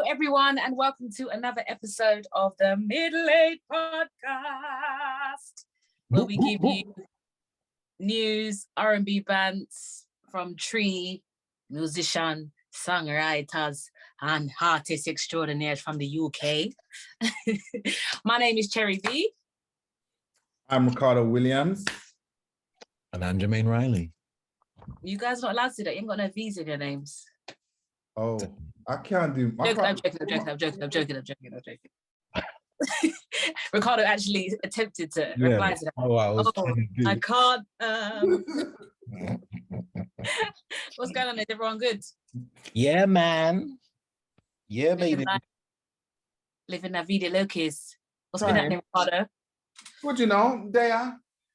everyone, and welcome to another episode of the Middle Age Podcast, where we give you news, R&B bands from tree musician, songwriters, and artists extraordinaires from the UK. My name is Cherry B. I'm Ricardo Williams. And I'm Jermaine Riley. You guys are not allowed to do that. You ain't got no V's in your names. Oh, I can't do. I'm joking. Ricardo actually attempted to reply to that. I can't. What's going on? Is everyone good? Yeah, man. Yeah, baby. Living la vida locus. What's been happening, Ricardo? Good, you know,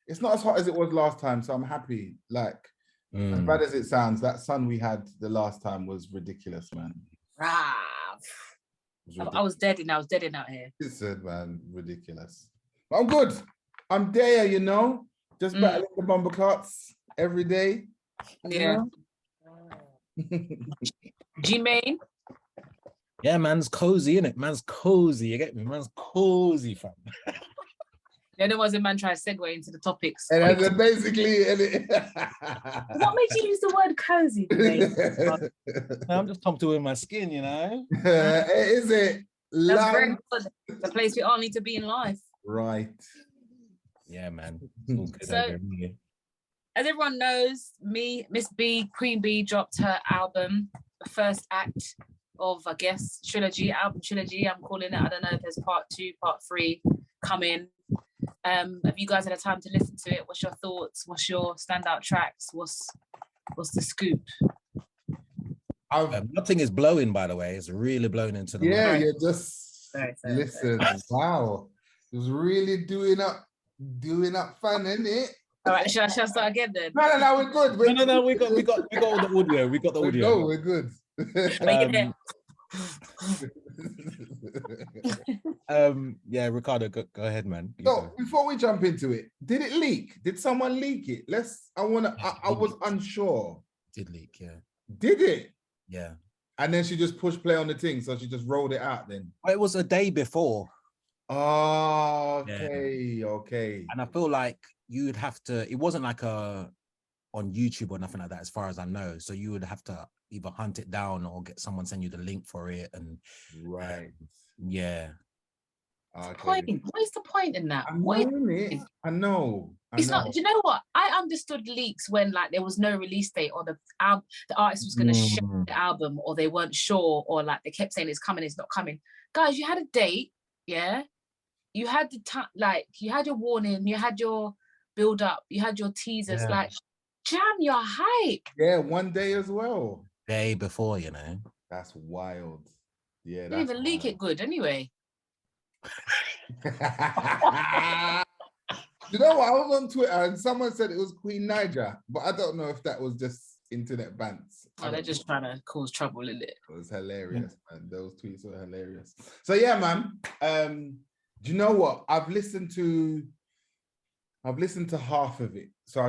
it's not as hot as it was last time, so I'm happy. Like, as bad as it sounds, that sun we had the last time was ridiculous, man. I was dead out here. It's said, man, ridiculous. But I'm good. I'm there, you know, just battling the bomber clots every day. Yeah. G-Main? Yeah, man's cozy, innit? Man's cozy. You get me? Man's cozy, fam. The other was a man trying to segue into the topics. And then basically... What made you use the word cozy today? I'm just comfortable in my skin, you know? Is it? That's very good. The place we all need to be in life. Right. Yeah, man. It's all good So, over here. as everyone knows, Miss B, Queen B, dropped her album, the first act of, I guess, album trilogy. I'm calling it. I don't know if there's part 2, part 3 coming. Have you guys had a time to listen to it? What's your thoughts? What's your standout tracks? What's the scoop? Nothing is blowing, by the way. It's really blowing into the yeah, mic. you're just listen. Wow, it was really doing up fun, isn't it? All right, shall I start again then? No, we're good. No, we got all the audio. We got the audio. We're good. Yeah, Ricardo, go ahead, man. So before we jump into it, did it leak? Did someone leak it? I was unsure. It did leak, yeah. Did it? Yeah. And then she just pushed play on the thing, so she just rolled it out then. It was a day before. Oh, okay, Yeah. okay. And I feel like you'd have to, it wasn't like on YouTube or nothing like that, as far as I know. So you would have to either hunt it down or get someone send you the link for it. And right. Yeah. Okay. What is the point in that? I know. It's not. Do you know what? I understood leaks when like there was no release date, or the artist was going to share the album, or they weren't sure, or like they kept saying it's coming, it's not coming. Guys, you had a date, yeah. You had the time, like you had your warning, you had your build up, you had your teasers, like jam your hype. Yeah, one day as well. Day before, you know. That's wild. Yeah, Didn't even leak it good anyway. You know what? I was on Twitter and someone said it was Queen Niger, but I don't know if that was just internet bants. Oh, they're just trying to cause trouble, isn't it? It was hilarious, man. Those tweets were hilarious. So yeah, man. Do you know what? I've listened to half of it. So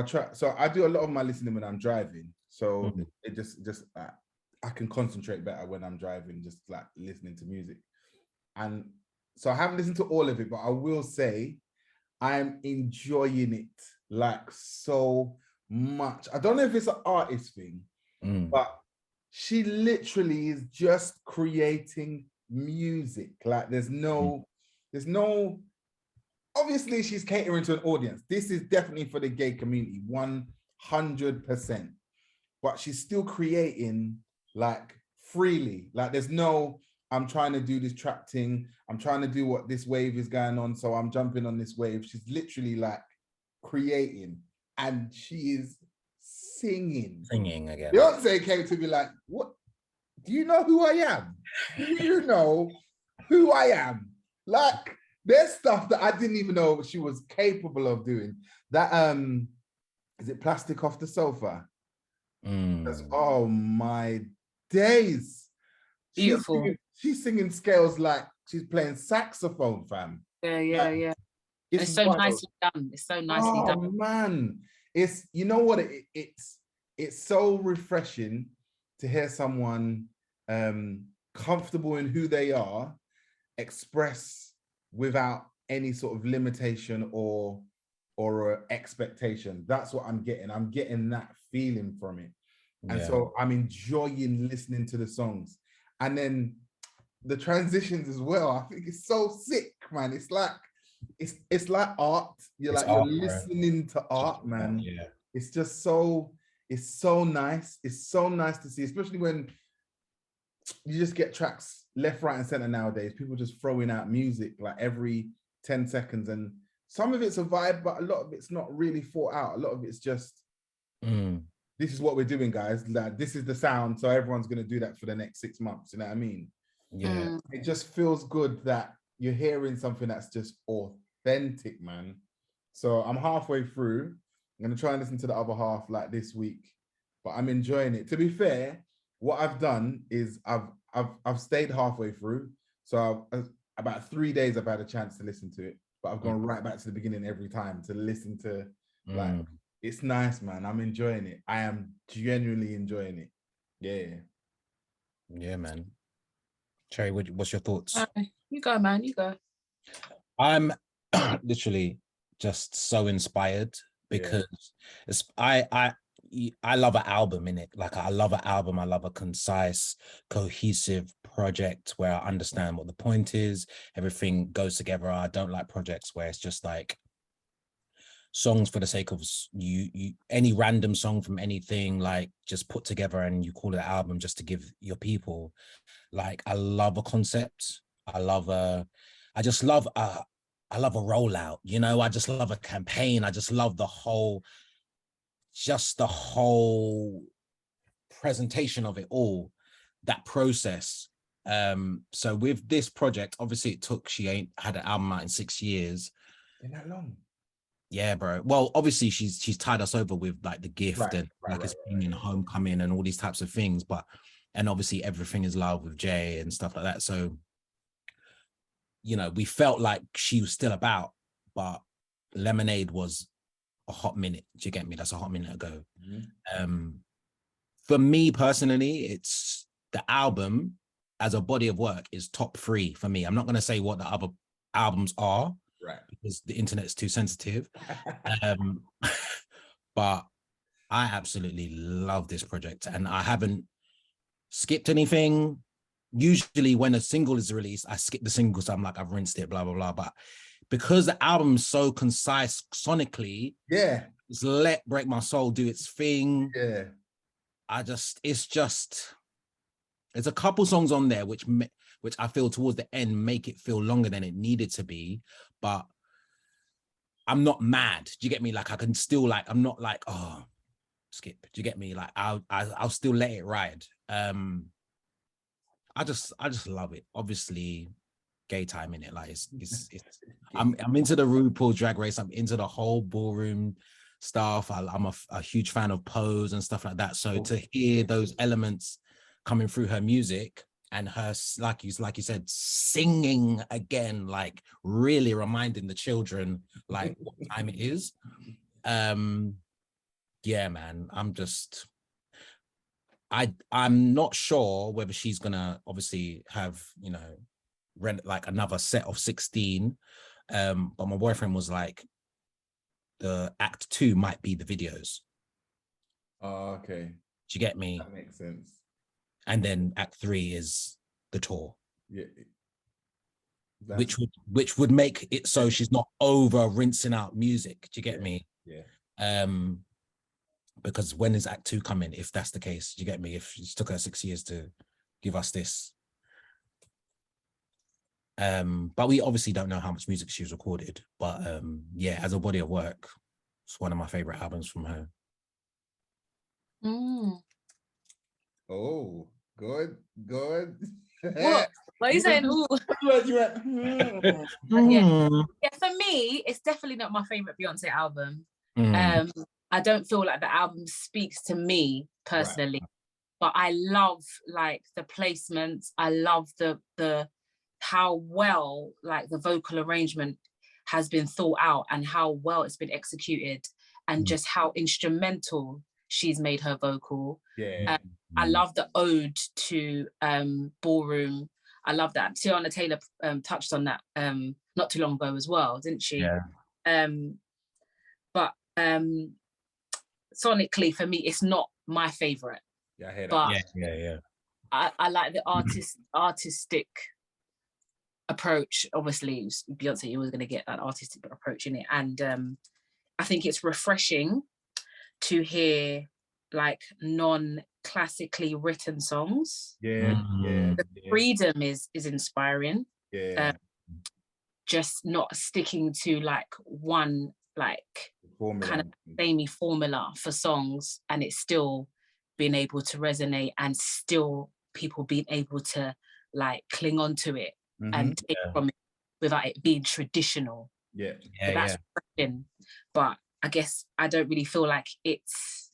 I do a lot of my listening when I'm driving. So it just I can concentrate better when I'm driving, just like listening to music. And so I haven't listened to all of it, but I will say I'm enjoying it like so much. I don't know if it's an artist thing, but she literally is just creating music. Like there's no, obviously she's catering to an audience. This is definitely for the gay community, 100%. But she's still creating like freely. Like there's no, I'm trying to do this trap thing. I'm trying to do what this wave is going on, so I'm jumping on this wave. She's literally like creating, and she is singing. Singing again. Beyonce came to me like, "What? Do you know who I am? Do you know who I am?" Like there's stuff that I didn't even know she was capable of doing. That is it Plastic Off the Sofa? Oh my days. Beautiful. She's singing scales like she's playing saxophone, fam. Yeah. It's so nicely done. It's so nicely done. Oh man, it's, you know what, it's so refreshing to hear someone comfortable in who they are, express without any sort of limitation or expectation. That's what I'm getting. I'm getting that feeling from it. And so I'm enjoying listening to the songs. And then the transitions as well. I think it's so sick, man. It's like art. You're listening to art, man. Yeah. It's just so nice. It's so nice to see, especially when you just get tracks left, right, and center nowadays. People just throwing out music like every 10 seconds. And some of it's a vibe, but a lot of it's not really thought out. A lot of it's just, this is what we're doing, guys. Like, this is the sound. So everyone's going to do that for the next 6 months. You know what I mean? Yeah. It just feels good that you're hearing something that's just authentic, man. So I'm halfway through. I'm going to try and listen to the other half like this week, but I'm enjoying it. To be fair, what I've done is I've stayed halfway through. So about 3 days I've had a chance to listen to it, but I've gone right back to the beginning every time to listen to, like, it's nice, man. I'm enjoying it. I am genuinely enjoying it. Yeah, man. Cherry, what's your thoughts? You go, man. You go. I'm literally just so inspired because I love an album in it. Like, I love an album. I love a concise, cohesive project where I understand what the point is. Everything goes together. I don't like projects where it's just like songs for the sake of you any random song from anything, like, just put together and you call it an album just to give your people. Like, I love a concept. I love a rollout, you know. I just love a campaign. I just love the whole presentation of it all, that process. So with this project, obviously she ain't had an album out in 6 years. Been that long? Yeah, bro. Well, obviously she's tied us over with like The Gift and it's been Homecoming and all these types of things, and obviously Everything Is Love with Jay and stuff like that. So, you know, we felt like she was still about, but Lemonade was a hot minute. Do you get me? That's a hot minute ago. For me personally, it's the album as a body of work is top 3 for me. I'm not going to say what the other albums are, right, because the internet is too sensitive. But I absolutely love this project, and I haven't skipped anything. Usually when a single is released, I skip the single, so I'm like, I've rinsed it, blah, blah, blah. But because the album's so concise sonically, it's let Break My Soul do its thing. There's a couple songs on there which I feel towards the end make it feel longer than it needed to be, but I'm not mad. Do you get me? Like, I can still, like, I'm not like, oh, skip. Do you get me? Like, I'll still let it ride. I just love it. Obviously, gay time in it. Like, it's I'm into the RuPaul Drag Race. I'm into the whole ballroom stuff. I'm a huge fan of Pose and stuff like that. So to hear those elements coming through her music and her, like you said, singing again, like really reminding the children like what time it is. Yeah, man, I'm not sure whether she's gonna obviously have, you know, rent like another set of 16. But my boyfriend was like, the act 2 might be the videos. Oh, okay. Do you get me? That makes sense. And then act 3 is the tour. Yeah. Which would make it so she's not over rinsing out music. Do you get me? Yeah. Because when is act 2 coming, if that's the case? Do you get me? If it took her 6 years to give us this. But we obviously don't know how much music she's recorded. But yeah, as a body of work, it's one of my favorite albums from her. Oh, good. What are you saying? Ooh. Yeah, for me, it's definitely not my favorite Beyonce album. I don't feel like the album speaks to me personally, but I love like the placements. I love the how well like the vocal arrangement has been thought out and how well it's been executed, and just how instrumental she's made her vocal. Yeah. I love the ode to Ballroom. I love that. Tiana Taylor touched on that not too long ago as well, didn't she? Yeah. But sonically, for me, it's not my favorite. Yeah, I hear that. But Yeah. I like the artistic approach. Obviously, Beyonce, you were going to get that artistic approach in it, and I think it's refreshing to hear like non-classically written songs. The freedom is inspiring. Just not sticking to like one like kind of samey formula for songs, and it's still being able to resonate, and still people being able to like cling on to it and take from it without it being traditional. That's refreshing. But I guess I don't really feel like it's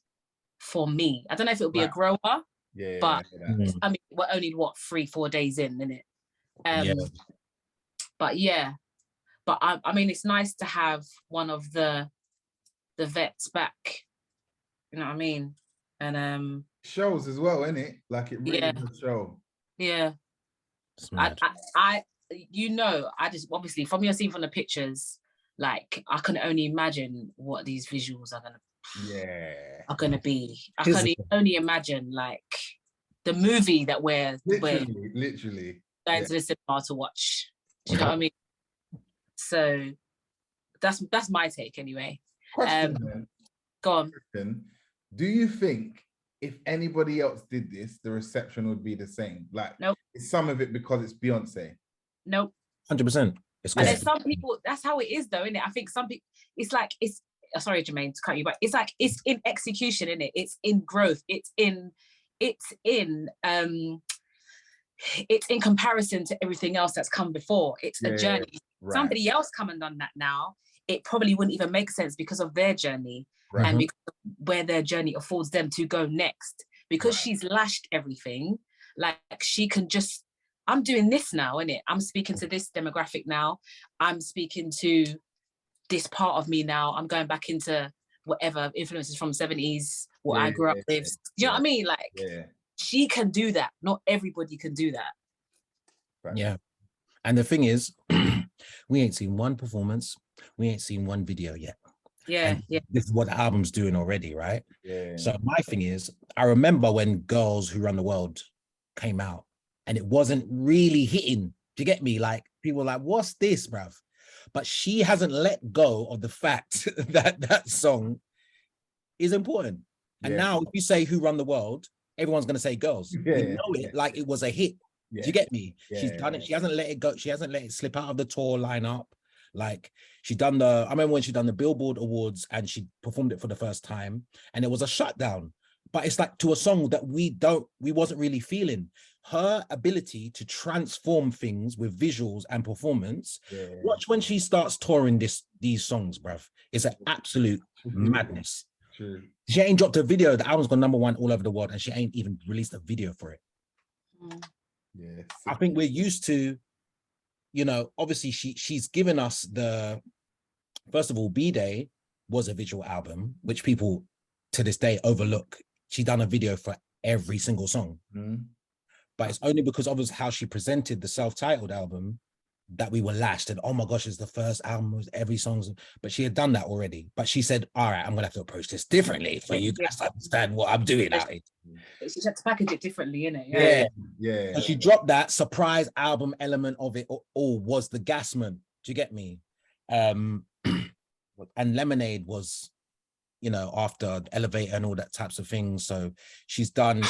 for me. I don't know if it'll be a grower, but I mean, we're only 3-4 days in, isn't it? But yeah, but I mean, it's nice to have one of the vets back. You know what I mean? And shows as well, isn't it? Like it really does show. Yeah. I you know, I just obviously from your scene from the pictures, like I can only imagine what these visuals are gonna be. I can only imagine like the movie that we're literally going to the cinema to watch. Do you know what I mean? So that's my take anyway. Question, go on. Question. Do you think if anybody else did this, the reception would be the same? Like, nope. Is some of it because it's Beyonce? Nope. 100%. And there's some people, that's how it is though, isn't it? I think some people, it's like, it's, sorry, Jermaine, to cut you, but it's like, it's in execution, isn't it? It's in growth. It's in comparison to everything else that's come before. It's a journey. Right. Somebody else come and done that now, it probably wouldn't even make sense because of their journey and because of where their journey affords them to go next. Because she's lashed everything, like she can just, I'm doing this now, innit? I'm speaking to this demographic now. I'm speaking to this part of me now. I'm going back into whatever influences from 70s, what I grew up with. You know what I mean? Like, she can do that. Not everybody can do that. Right. Yeah. And the thing is, we ain't seen one performance. We ain't seen one video yet. Yeah. This is what the album's doing already, right? Yeah. So my thing is, I remember when Girls Who Run the World came out and it wasn't really hitting. Do you get me? Like, people were like, what's this, bruv? But she hasn't let go of the fact that that song is important. And now if you say Who Run the World, everyone's going to say Girls. We know it like it was a hit. Do you get me? She's done it. She hasn't let it go. She hasn't let it slip out of the tour lineup. Like she done I remember when she done the Billboard Awards and she performed it for the first time and it was a shutdown. But it's like to a song that we wasn't really feeling. Her ability to transform things with visuals and performance. Watch when she starts touring these songs, bruv. It's an absolute madness. True. She ain't dropped a video. The album's gone #1 all over the world and she ain't even released a video for it. Yeah. I think we're used to, you know, obviously she's given us first of all, B-Day was a visual album, which people to this day overlook. She done a video for every single song. But it's only because of how she presented the self-titled album that we were lashed and, oh my gosh, it's the first album with every song. But she had done that already. But she said, all right, I'm going to have to approach this differently for you guys to understand what I'm doing now. She had to package it differently, innit? Yeah. And she dropped that surprise album element of it all was the Gasman. Do you get me? And Lemonade was, you know, after Elevator and all that types of things. So she's attacked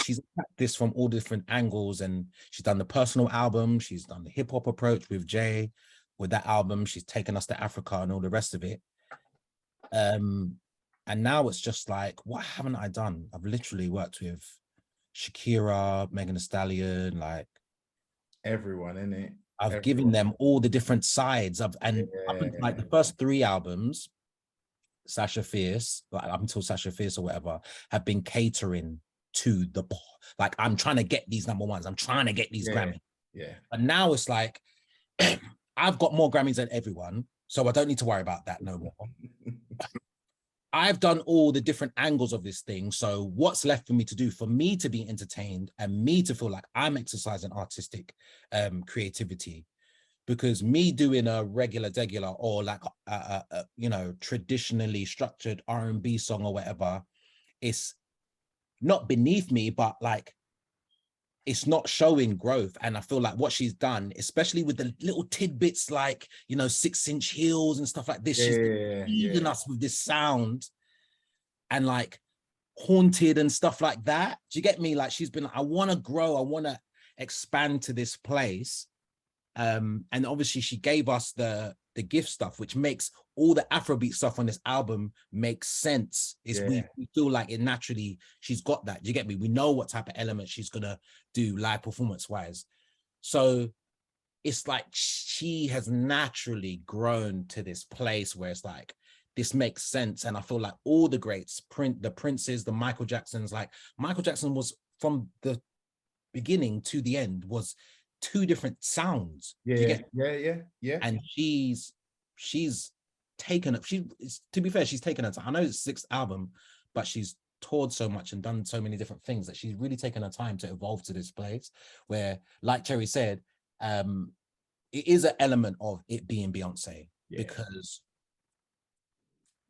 this from all different angles and she's done the personal album. She's done the hip hop approach with Jay. With that album, she's taken us to Africa and all the rest of it. And now it's just like, what haven't I done? I've literally worked with Shakira, Megan Thee Stallion, like everyone, innit? I've given them all the different sides of, and like the first 3 albums, Sasha Fierce, like up until Sasha Fierce or whatever, have been catering to like, I'm trying to get these #1s. I'm trying to get these Grammys. Yeah. And now it's like, I've got more Grammys than everyone, so I don't need to worry about that no more. I've done all the different angles of this thing. So what's left for me to do, for me to be entertained and me to feel like I'm exercising artistic creativity? Because me doing a regular or like you know, traditionally structured R&B song or whatever, it's not beneath me, but like it's not showing growth. And I feel like what she's done, especially with the little tidbits like, you know, 6-inch heels and stuff like this, she's feeding us with this sound and like Haunted and stuff like that. Do you get me? Like she's been like, I want to grow, I want to expand to this place. And obviously she gave us the gift stuff, which makes all the Afrobeat stuff on this album make sense. We feel like it naturally, she's got that. Do you get me? We know what type of element she's gonna do live performance wise. So it's like she has naturally grown to this place where it's like, this makes sense. And I feel like all the greats, the Princes, the Michael Jacksons, like Michael Jackson was from the beginning to the end was 2 different sounds. Yeah. And she's taken up. To be fair, she's taken her time. I know it's 6th album, but she's toured so much and done so many different things that she's really taken her time to evolve to this place where, like Cherry said, it is an element of it being Beyonce because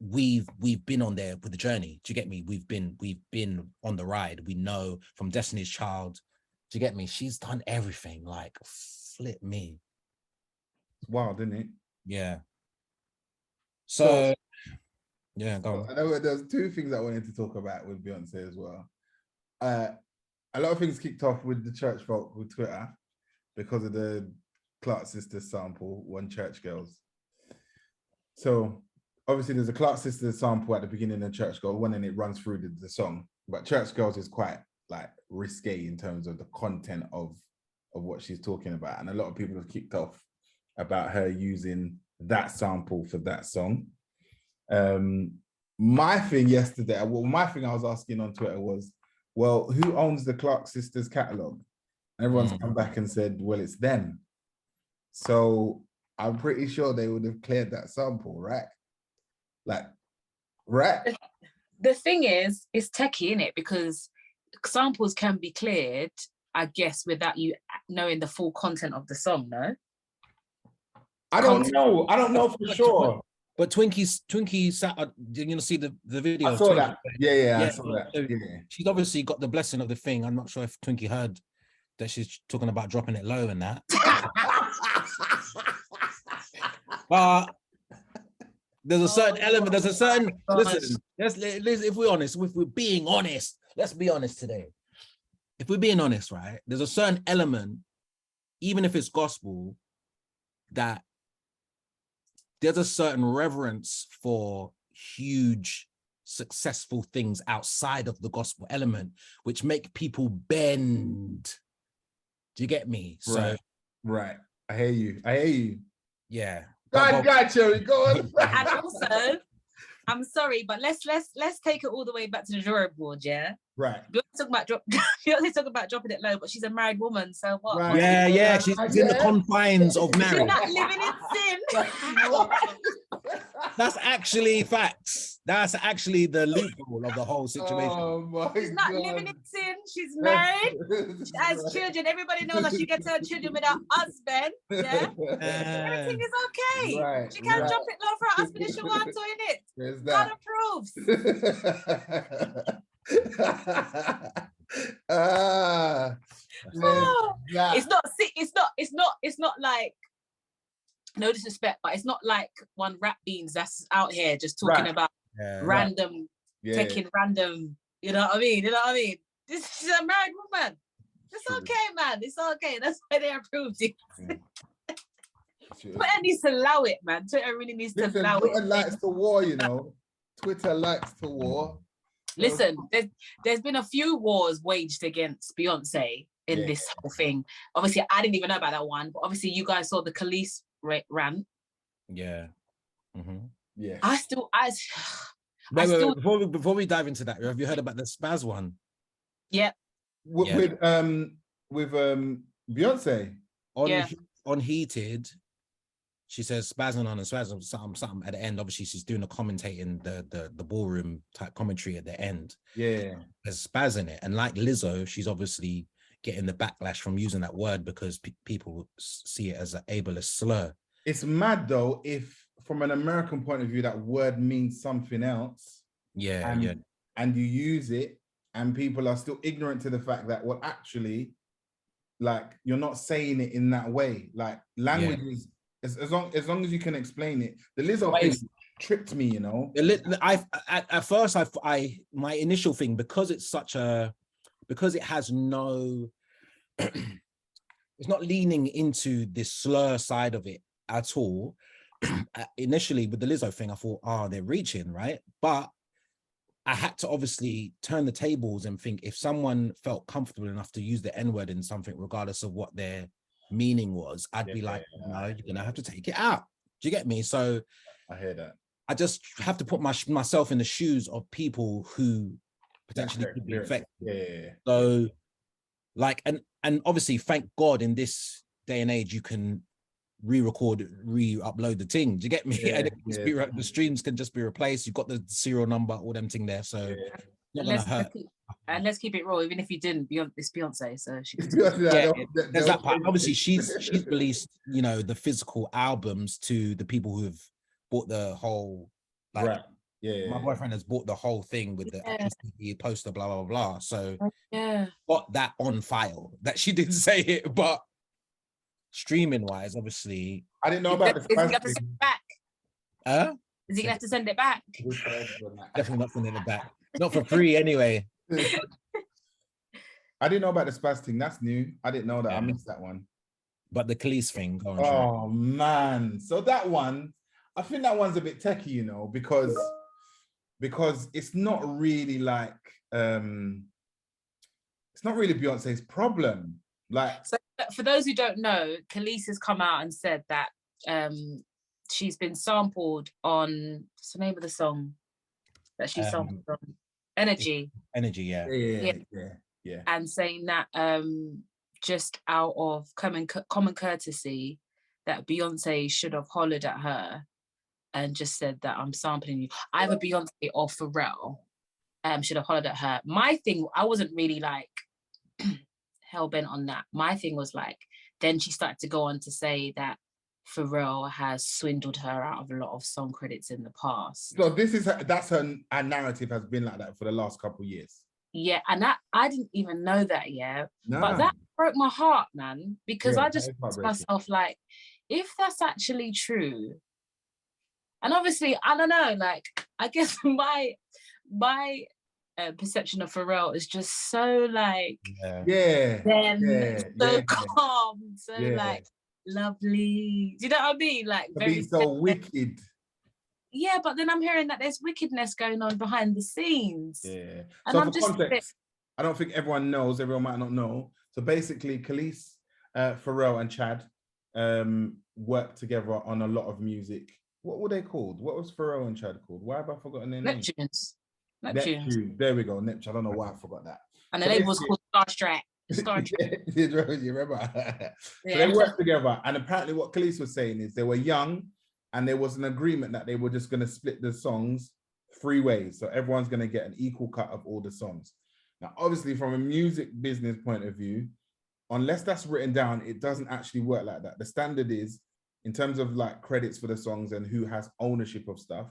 we've been on there with the journey. Do you get me? We've been on the ride. We know from Destiny's Child. Do you get me? She's done everything. Like, flip me. Wow, didn't it? Yeah. So yeah, go on. I know there's 2 things I wanted to talk about with Beyonce as well. A lot of things kicked off with the church folk with Twitter because of the Clark Sisters sample, One Church Girls. So obviously there's a Clark Sisters sample at the beginning of Church Girls, and it runs through the song. But Church Girls is quite like risque in terms of the content of what she's talking about, and a lot of people have kicked off about her using that sample for that song. My thing I was asking on Twitter was, well, who owns the Clark Sisters catalog? And everyone's come back and said, well, it's them. So I'm pretty sure they would have cleared that sample, right? Like, right? The thing is, it's techie, innit? Because samples can be cleared, I guess, without you knowing the full content of the song, no? I don't know for sure. But Twinkie sat, you know, see the video. I saw that. Yeah, I saw that. So yeah. She's obviously got the blessing of the thing. I'm not sure if Twinkie heard that she's talking about dropping it low and that. But there's a certain element, there's a certain, listen, if we're honest, if we're being honest, let's be honest today. If we're being honest, right, there's a certain element, even if it's gospel, that there's a certain reverence for huge, successful things outside of the gospel element, which make people bend. Do you get me? So, right. I hear you. Yeah. Go on, Cherry, go on. And also, I'm sorry, but let's take it all the way back to the drawing board, yeah? Right. Beyonce's talking about dropping it low, but she's a married woman, so what? Right. Yeah, she's in the confines of marriage. She's not living in sin. That's actually facts. That's actually the loophole of the whole situation. Oh she's not living in sin. She's married. She has children. Everybody knows that she gets her children with her husband. Yeah, everything is okay. Right, she can drop it low for her husband if she wants to, innit? God approves. It's not like, no disrespect, but it's not like one rap beans that's out here just talking about random, taking random, you know what I mean? This is a married woman. It's okay, man. It's okay. That's why they approved it. Twitter needs to allow it, man. Twitter really needs to allow it. Twitter likes to war, you know. Twitter likes to war. Listen, there's been a few wars waged against Beyonce in this whole thing. Obviously, I didn't even know about that one, but obviously you guys saw the Kelis rant. Yeah. Mm-hmm. Yeah. Wait, before we dive into that, have you heard about the Spaz one? Yep. With Beyonce on Heated, she says spazzing on and spazzing something at the end. Obviously, she's doing the commentating, the ballroom type commentary at the end. Yeah. There's spazzing it. And like Lizzo, she's obviously getting the backlash from using that word because people see it as an ableist slur. It's mad though, if from an American point of view, that word means something else. Yeah, and you use it, and people are still ignorant to the fact that, well, actually, like, you're not saying it in that way. Like, language is, as long as you can explain it. The Lizzo thing tripped me, you know. At first, my initial thing, because it has no, it's not leaning into this slur side of it at all. Initially with the Lizzo thing, I thought, they're reaching, right? But I had to obviously turn the tables and think, if someone felt comfortable enough to use the N-word in something, regardless of what their meaning was, I'd be like, no, you're gonna have to take it out. Do you get me? So I hear that. I just have to put myself in the shoes of people who potentially could be affected. Yeah. So, like, and obviously, thank God, in this day and age, you can re-record, re-upload the thing. Do you get me? And the streams can just be replaced. You've got the serial number, all them thing there. So not gonna hurt. And let's keep it raw. Even if you didn't, it's Beyonce, so she can there's that part. Obviously, she's released, you know, the physical albums to the people who've bought the whole, like, right. My boyfriend has bought the whole thing with the CD poster, blah blah blah. So yeah, got that on file. That she didn't say it, but streaming wise, obviously, I didn't know about the Is he have to send it back? Is he gonna have to send it back? Definitely not sending it back. Not for free, anyway. I didn't know about the spaz thing. That's new. I didn't know that. I missed that one. But the Kelis thing, go on. Oh man, so that one, I think that one's a bit techie, you know, because it's not really like it's not really Beyonce's problem. Like, so for those who don't know, Kelis has come out and said that she's been sampled on, what's the name of the song that she sampled on? Energy, yeah. And saying that just out of common courtesy, that Beyonce should have hollered at her and just said that I'm sampling you. Either Beyonce or Pharrell should have hollered at her. My thing, I wasn't really like hell-bent on that. My thing was like, then she started to go on to say that Pharrell has swindled her out of a lot of song credits in the past. So that's her narrative has been like that for the last couple of years. Yeah, and that I didn't even know that yet. Nah. But that broke my heart, man, because I just thought to myself, like, if that's actually true, and obviously, I don't know, like, I guess my perception of Pharrell is just so like, calm, so like lovely. Do you know what I mean? Like, very so wicked. Yeah, but then I'm hearing that there's wickedness going on behind the scenes. Yeah. And so for context, I don't think everyone knows. Everyone might not know. So basically, Kelis, Pharrell, and Chad worked together on a lot of music. What were they called? What was Pharrell and Chad called? Why have I forgotten their name? Neptune. There we go. Neptune. I don't know why I forgot that. And the label was called Starstruck. You remember? So they worked together. And apparently what Kelis was saying is they were young and there was an agreement that they were just going to split the songs 3 ways. So everyone's going to get an equal cut of all the songs. Now, obviously, from a music business point of view, unless that's written down, it doesn't actually work like that. The standard is, in terms of like credits for the songs and who has ownership of stuff,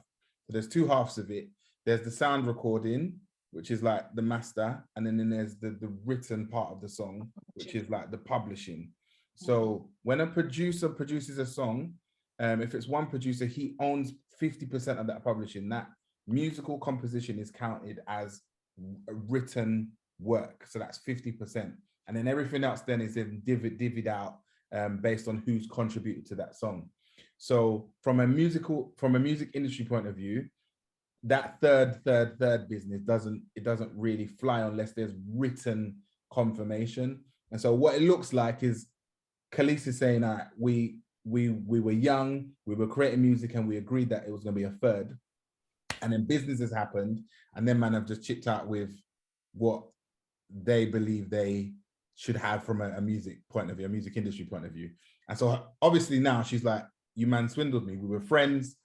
so there's 2 halves of it. There's the sound recording, which is like the master, and then there's the written part of the song, which is like the publishing. So when a producer produces a song, if it's one producer, he owns 50% of that publishing. That musical composition is counted as a written work, so that's 50%, and then everything else then is then divvied out based on who's contributed to that song. So from a music industry point of view, that third business doesn't really fly unless there's written confirmation. And so what it looks like is Kelis is saying that we were young, we were creating music, and we agreed that it was going to be a third, and then business has happened, and then man have just chipped out with what they believe they should have from a music point of view, a music industry point of view. And so obviously now she's like, you man swindled me. We were friends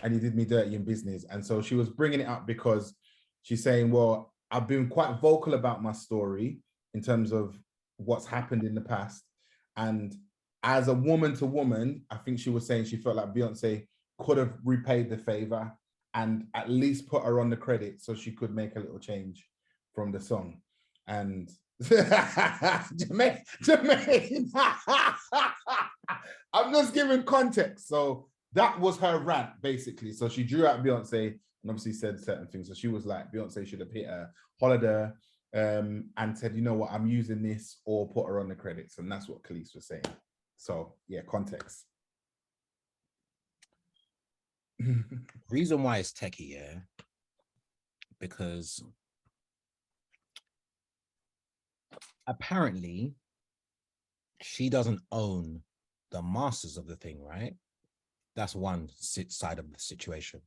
and you did me dirty in business. And so she was bringing it up because she's saying, well, I've been quite vocal about my story in terms of what's happened in the past. And as a woman to woman, I think she was saying she felt like Beyonce could have repaid the favor and at least put her on the credit so she could make a little change from the song. And Jermaine, I'm just giving context. So that was her rant, basically. So she drew out Beyonce and obviously said certain things. So she was like, Beyonce should have hit her holiday and said, you know what, I'm using this, or put her on the credits. And that's what Kelis was saying. So yeah, context. Reason why it's techie, yeah, because apparently she doesn't own the masters of the thing, right? That's one side of the situation.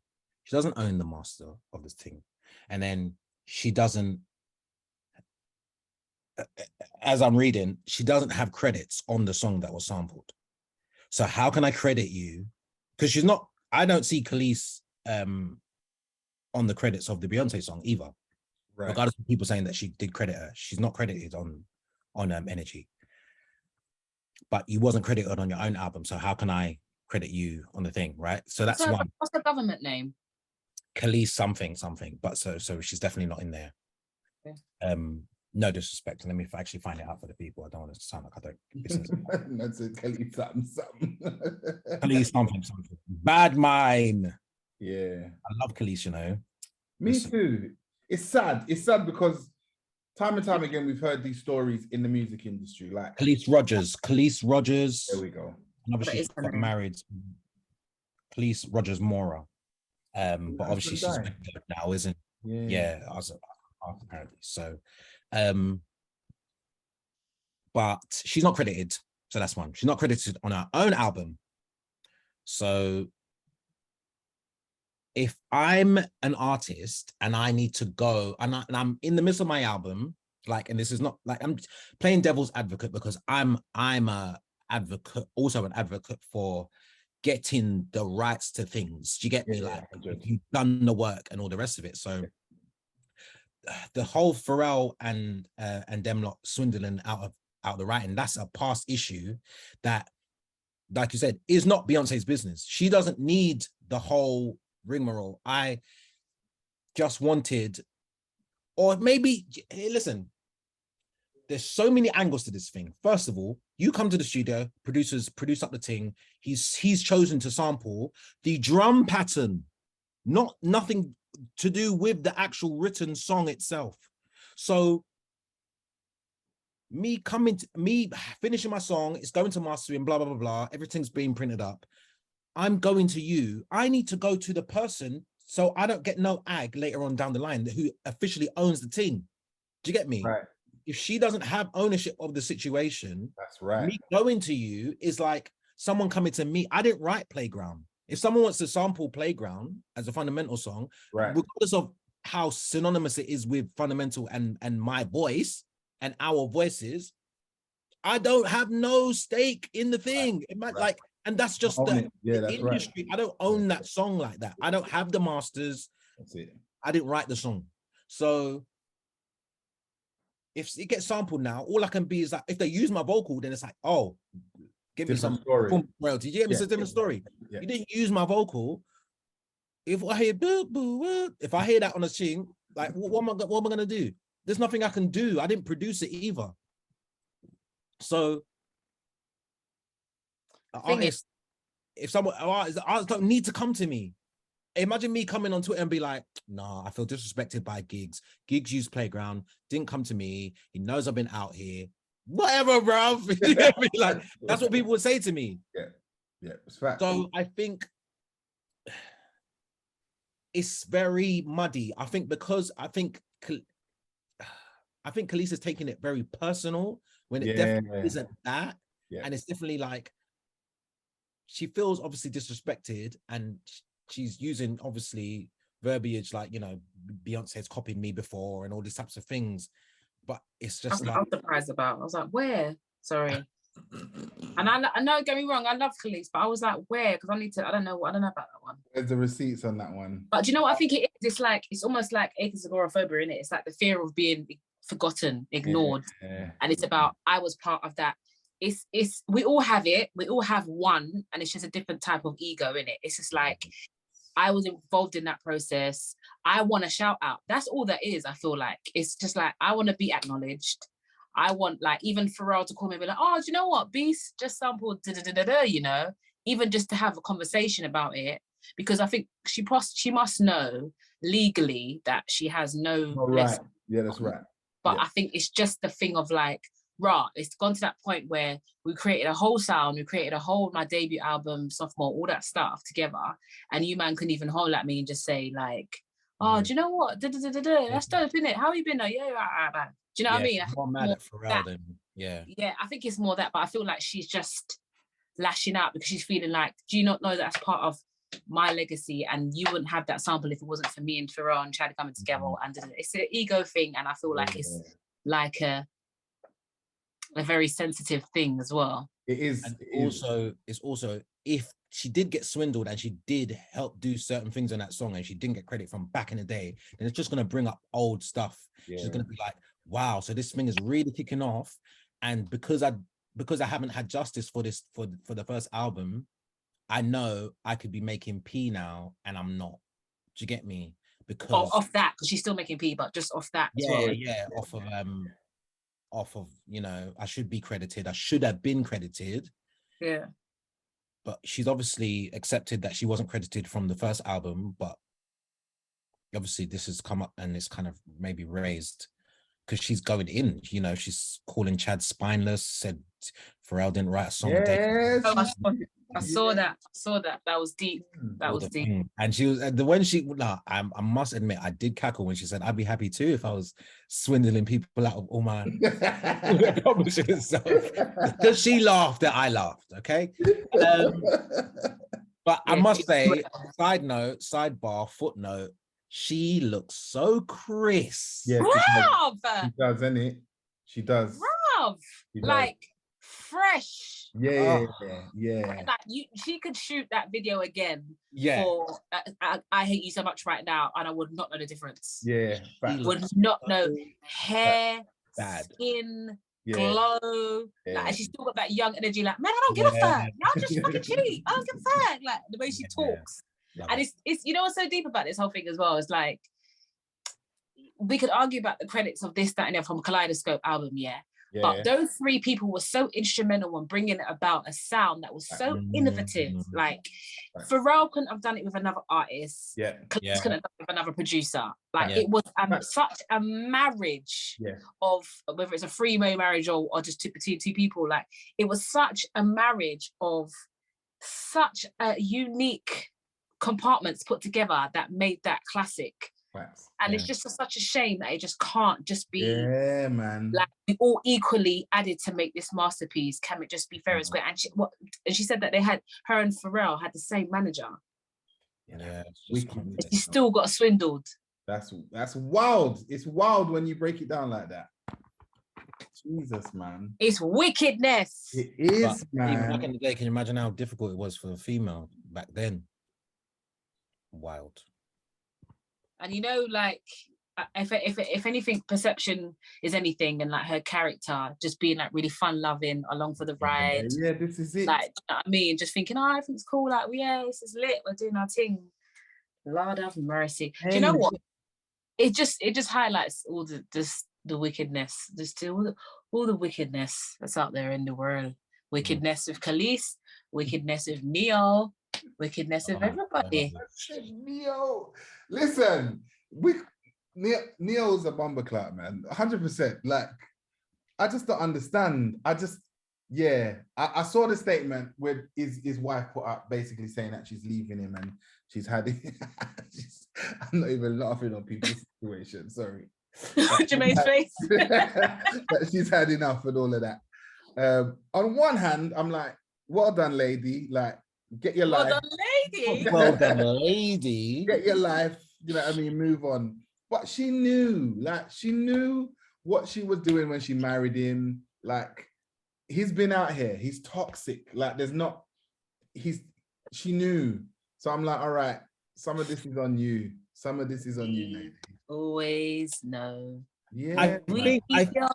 She doesn't own the master of this thing. And then she doesn't, as I'm reading, she doesn't have credits on the song that was sampled. So how can I credit you? Because she's not, I don't see Kelis on the credits of the Beyonce song either. Right. Regardless of people saying that she did credit her, she's not credited on Energy. But you wasn't credited on your own album, so how can I credit you on the thing, right? So that's one. What's the government name? Kelis something, but so she's definitely not in there. Okay. No disrespect. Let me actually find it out for the people. I don't want to sound like I don't listen to them. That's it, Kelis something. Kelis something. Bad mind. Yeah. I love Kelis, you know. Me too. It's sad. It's sad because time and time again, we've heard these stories in the music industry. Like Kelis Rogers. There we go. Obviously, she got married. Kelis Rogers Mora. But obviously she's now, isn't? Yeah, apparently. So, but she's not credited. So that's one. She's not credited on her own album. So if I'm an artist and I need to go and I'm in the midst of my album, like, and this is not like I'm playing devil's advocate because I'm a advocate, also an advocate for getting the rights to things. Do you get me? Like, you've done the work and all the rest of it. So the whole Pharrell and them lot swindling out of the writing, that's a past issue that, like you said, is not Beyonce's business. She doesn't need the whole rigmarole. I just wanted, or maybe, hey, listen, there's so many angles to this thing. First of all, you come to the studio, producers produce up the thing. He's chosen to sample the drum pattern, nothing to do with the actual written song itself. So me finishing my song, it's going to mastering, blah, blah, blah, blah. Everything's being printed up. I'm going to you. I need to go to the person so I don't get no ag later on down the line who officially owns the thing. Do you get me? Right. If she doesn't have ownership of the situation, that's right. Me going to you is like someone coming to me. I didn't write Playground. If someone wants to sample Playground as a fundamental song, right, regardless of how synonymous it is with fundamental and my voice and our voices, I don't have no stake in the thing. It might like, and that's just the industry. Right. I don't own that song like that. I don't have the masters. That's it. I didn't write the song. So if it gets sampled now, all I can be is like, if they use my vocal, then it's like, oh, give me some royalty. You get me? It's a different story. Yeah. You didn't use my vocal. If I hear boo, boo, boo, if I hear that on a thing, like, what am I gonna do? There's nothing I can do. I didn't produce it either. So, artists, if someone, artists don't need to come to me. Imagine me coming on Twitter and be like, nah, I feel disrespected by Gigs. Gigs used Playground, didn't come to me. He knows I've been out here. Whatever, bro. Like, that's what people would say to me. Yeah, it's fact. So I think it's very muddy. I think Kelis is taking it very personal when it definitely isn't that. Yeah. And it's definitely like, she feels obviously disrespected and she's using obviously verbiage like, you know, Beyonce's copied me before and all these types of things. But it's just I'm surprised about. I was like, where? Sorry. And I know, get me wrong, I love Kelis, but I was like, where? Because I don't know about that one. There's the receipts on that one. But do you know what I think it is? It's almost like agoraphobia, isn't it? It's like the fear of being forgotten, ignored. Yeah. And it's about, I was part of that. It's we all have it. We all have one, and it's just a different type of ego in it. It's just like, I was involved in that process. I want to shout out. That's all that is, I feel like. It's just like, I want to be acknowledged. I want, like, even Pharrell to call me and be like, oh, do you know what? Beast just sampled da-da-da-da-da, you know? Even just to have a conversation about it. Because I think she must know legally that she has no... Oh, right. Yeah, that's right. But I think it's just the thing of like, it's gone to that point where we created a whole sound, we created my debut album, sophomore, all that stuff together. And you man couldn't even hold at me and just say like, oh, do you know what? That's dope, innit? How you been though? Yeah, right. Do you know what I mean? I'm more mad at Pharrell than, Yeah, I think it's more that, but I feel like she's just lashing out because she's feeling like, do you not know that's part of my legacy, and you wouldn't have that sample if it wasn't for me and Pharrell and Chad coming together. And it's an ego thing, and I feel like it's like a very sensitive thing as well. It is. And it's also if she did get swindled and she did help do certain things on that song and she didn't get credit from back in the day, then it's just going to bring up old stuff. She's going to be like, wow, so this thing is really kicking off, and because I haven't had justice for this for the first album, I know I could be making P now, and I'm not. Do you get me? Because off that, because she's still making P, but just off that. Off of, you know, I should be credited. I should have been credited. Yeah. But she's obviously accepted that she wasn't credited from the first album, but obviously this has come up and it's kind of maybe raised because she's going in, you know, she's calling Chad spineless, said Pharrell didn't write a song. Yes. I saw that. That was deep. That was deep. And she was I must admit, I did cackle when she said, I'd be happy too if I was swindling people out of all my publishers. So, because she laughed, that I laughed. Okay. But I must say, sidebar, footnote, she looks so crisp. Yeah, she does, isn't it? She does. Like fresh. Yeah. Like she could shoot that video again. Yeah. For I hate you so much right now, and I would not know the difference. Yeah. Would not know hair, skin, glow. Like, and she's still got that young energy. Like, man, I don't give a fuck. Y'all just fucking cheat. I don't give a fuck. Like the way she talks. And it's you know what's so deep about this whole thing as well is like, we could argue about the credits of this, that, and the other from Kaleidoscope album, but those three people were so instrumental in bringing about a sound that was so innovative. Like Pharrell couldn't have done it with another artist. Kelis couldn't have done it with another producer. Like it was such a marriage of, whether it's a three-way marriage or just between two people. Like it was such a marriage of such a unique compartments put together that made that classic. And it's just such a shame that it just can't just be man. Like we all equally added to make this masterpiece. Can it just be fair and square? And she said that her and Pharrell had the same manager. She still got swindled. That's wild. It's wild when you break it down like that. Jesus, man. It's wickedness. It is, man. Even back in the day, can you imagine how difficult it was for a female back then? Wild. And you know, like if anything, perception is anything, and like her character just being like really fun loving along for the ride. Yeah, this is it. Like, you know what I mean, just thinking, oh, everything's cool. Like, this is lit. We're doing our thing. Lord have mercy. Do you know what? It just highlights all the wickedness, just all the wickedness that's out there in the world. Wickedness with Kelis, wickedness with Neo, wickedness with everybody. Neo, listen, Neo's a bomber clap, man. 100%. Like, I just don't understand. I saw the statement where his wife put up, basically saying that she's leaving him and she's had it. I'm not even laughing on people's situation. Sorry. Jermaine's face. That she's had enough and all of that. On one hand, I'm like, well done, lady. Like, get your life. Well done, lady. Well done, lady. Get your life. You know what I mean? Move on. But she knew what she was doing when she married him. Like, he's been out here. He's toxic. Like she knew. So I'm like, all right, some of this is on you. Some of this is on you, lady. Always know. Yeah. I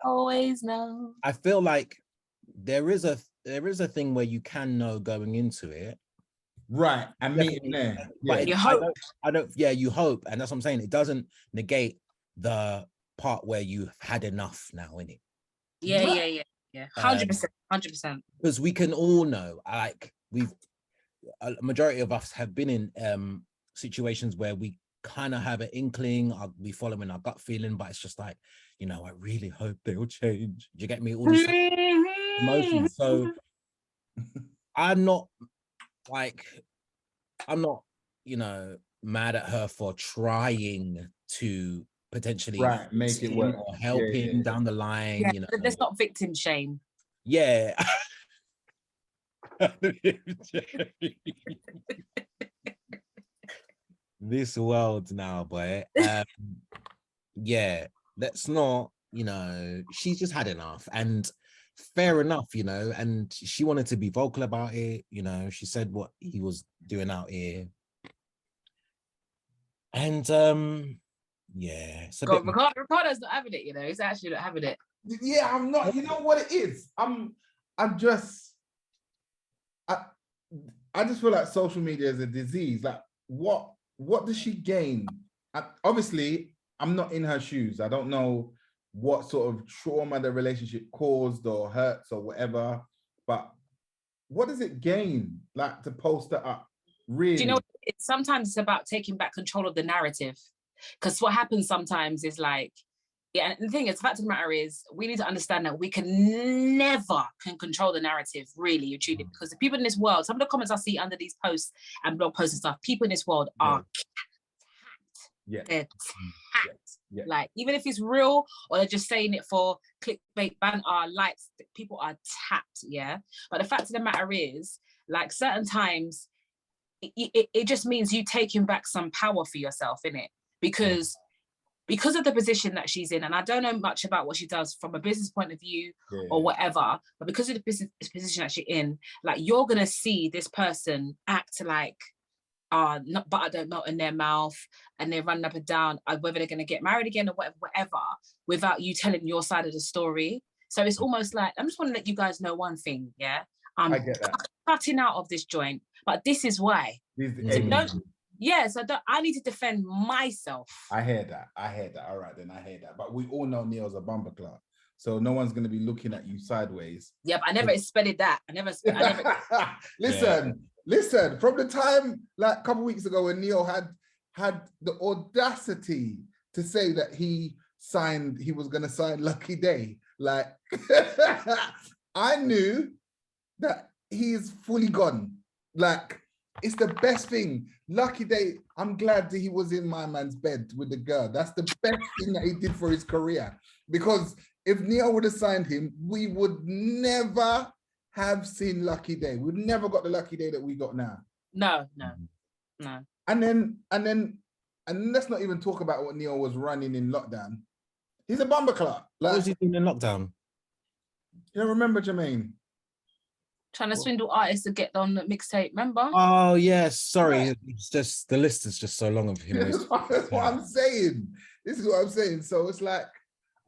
always know. I feel like there is a thing where you can know going into it. Right. And meet him there. But you hope. You hope. And that's what I'm saying. It doesn't negate the part where you've had enough now, innit? Yeah. 100%. Because we can all know, like, a majority of us have been in situations where we kind of have an inkling, we following our gut feeling, but it's just like, you know, I really hope they'll change. Do you get me? All these emotions. So I'm not, you know, mad at her for trying to potentially make it work or help him down the line. Yeah, you know, there's not victim shame. Yeah. This world now, boy. Yeah, let's not, you know, she's just had enough, and fair enough, you know, and she wanted to be vocal about it, you know, she said what he was doing out here. And yeah, it's a bit... Ricardo's not having it, you know, he's actually not having it. Yeah, I'm not, you know what it is? I just feel like social media is a disease. Like, what does she gain? Obviously, I'm not in her shoes. I don't know what sort of trauma the relationship caused or hurts or whatever, but what does it gain, like, to post it up? Really? Do you know, sometimes it's about taking back control of the narrative. Because what happens sometimes is like, yeah, and the thing is, the fact of the matter is, we need to understand that we can never control the narrative, really, truly, because the people in this world, some of the comments I see under these posts and blog posts and stuff, people in this world are tapped. They're tapped. Like, even if it's real or they're just saying it for clickbait, banter, likes, people are tapped, yeah? But the fact of the matter is, like, certain times, it just means you taking back some power for yourself, innit? Because of the position that she's in, and I don't know much about what she does from a business point of view or whatever, but because of the business position that she's in, like, you're gonna see this person act like not butter don't melt in their mouth, and they're running up and down whether they're gonna get married again or whatever, without you telling your side of the story. So it's almost like, I just want to let you guys know one thing, yeah? I get that. Cutting out of this joint, but this is why. So I need to defend myself. I hear that. All right, then, I hear that. But we all know Neil's a bumper clock, so no one's going to be looking at you sideways. Yeah, but I never expected that. Listen. From the time, like, a couple of weeks ago, when Neil had the audacity to say that he was going to sign Lucky Day, like, I knew that he's fully gone. Like, it's the best thing. Lucky Day, I'm glad that he was in my man's bed with the girl. That's the best thing that he did for his career. Because if Neil would have signed him, we would never have seen Lucky Day. We'd never got the Lucky Day that we got now. No. And then let's not even talk about what Neil was running in lockdown. He's a bumper clock. Like, what was he doing in lockdown? You don't remember, Jermaine? Trying to swindle artists to get on the mixtape, remember? Oh, yes. Sorry. It's just, the list is just so long of him. That's what I'm saying. This is what I'm saying. So it's like,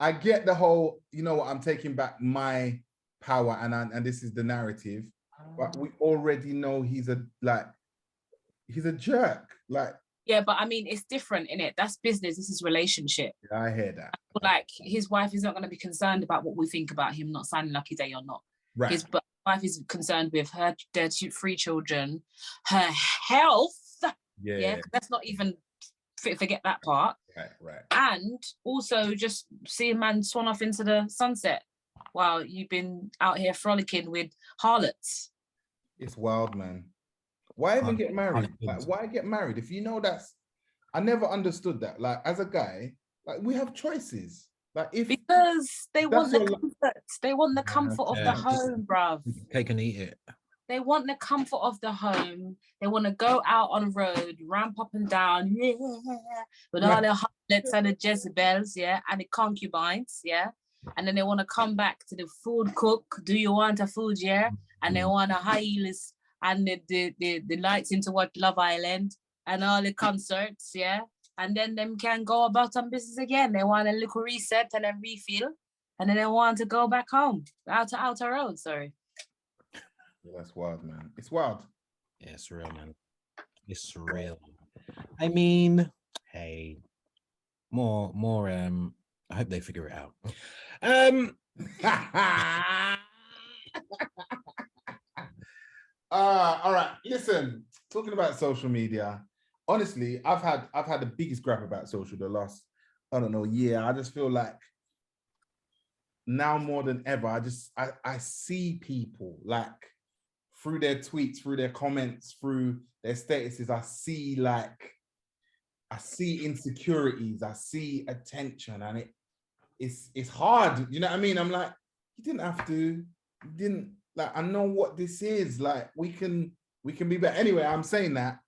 I get the whole, you know what, I'm taking back my power and this is the narrative. But we already know he's a jerk. Like, yeah, but I mean, it's different, innit? That's business. This is relationship. Yeah, I hear that. Like, his wife is not going to be concerned about what we think about him not signing Lucky Day or not. Right. His wife is concerned with their 3 children, her health. Yeah. Let's not even forget that part. Right. And also just see a man swan off into the sunset while you've been out here frolicking with harlots. It's wild, man. Why even get married? Like, why get married? If you know I never understood that. Like, as a guy, like, we have choices. Like, because they want the comfort. They want the comfort of the home, bruv. They can eat it. They want the comfort of the home. They want to go out on the road, ramp up and down, with all the harlots and the Jezebels, and the concubines, and then they want to come back to the food cook. Do you want a food, yeah? And they want a high heels and the lights into what Love Island and all the concerts, yeah? And then them can go about on business again. They want a little reset and a refill, and then they want to go back home, outer road, sorry. Yeah, that's wild, man. It's wild. Yeah, it's real, man. It's real. I mean, hey, more, I hope they figure it out. All right, listen, talking about social media, honestly, I've had the biggest grab about social the last, I don't know, year. I just feel like now more than ever, I see people like through their tweets, through their comments, through their statuses, I see insecurities, I see attention, and it's hard. You know what I mean? I'm like, you didn't have to, you didn't, like, I know what this is. Like, we can be better. Anyway, I'm saying that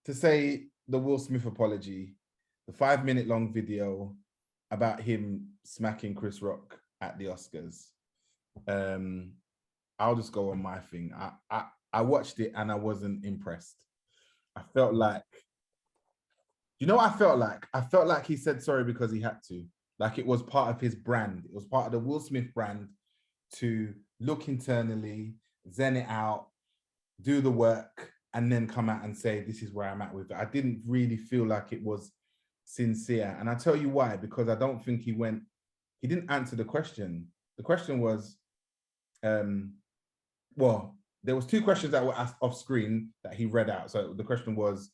to say the Will Smith apology, the 5-minute long video about him smacking Chris Rock at the Oscars. I'll just go on my thing. I watched it and I wasn't impressed. I felt like, you know what I felt like? I felt like he said sorry because he had to. Like, it was part of his brand. It was part of the Will Smith brand to look internally, zen it out, do the work, and then come out and say, this is where I'm at with it. I didn't really feel like it was sincere. And I tell you why, because I don't think he didn't answer the question. The question was, well, there was 2 questions that were asked off screen that he read out. So the question was,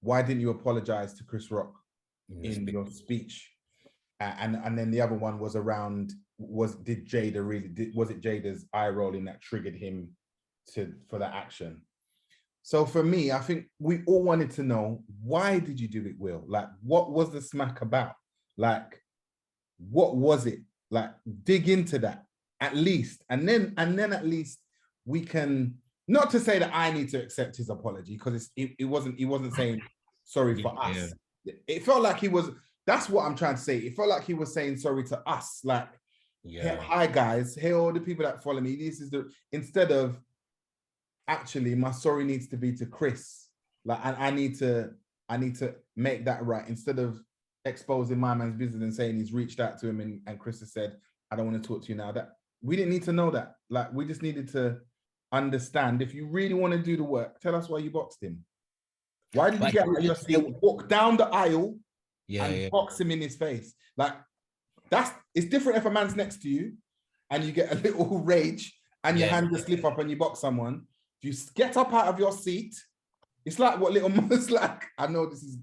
why didn't you apologize to Chris Rock in your speech? And then the other one was around, was it Jada's eye rolling that triggered him for that action? So for me, I think we all wanted to know, why did you do it, Will? Like, what was the smack about? Like, what was it? Like, dig into that at least, and then at least we can, not to say that I need to accept his apology, because he wasn't saying sorry for us. It felt like he was. That's what I'm trying to say. It felt like he was saying sorry to us. Like, hey, hi guys, hey all the people that follow me. This is instead of, actually, my sorry needs to be to Chris. Like, and I need to make that right, instead of exposing my man's business and saying he's reached out to him and Chris has said, I don't want to talk to you now. That we didn't need to know that. Like, we just needed to understand, if you really want to do the work, tell us why you boxed him. Why did you get out of your seat, walk down the aisle and box him in his face? Like, it's different if a man's next to you and you get a little rage and your hand just slip up and you box someone. You get up out of your seat. It's like what Little Mama's like. I know this is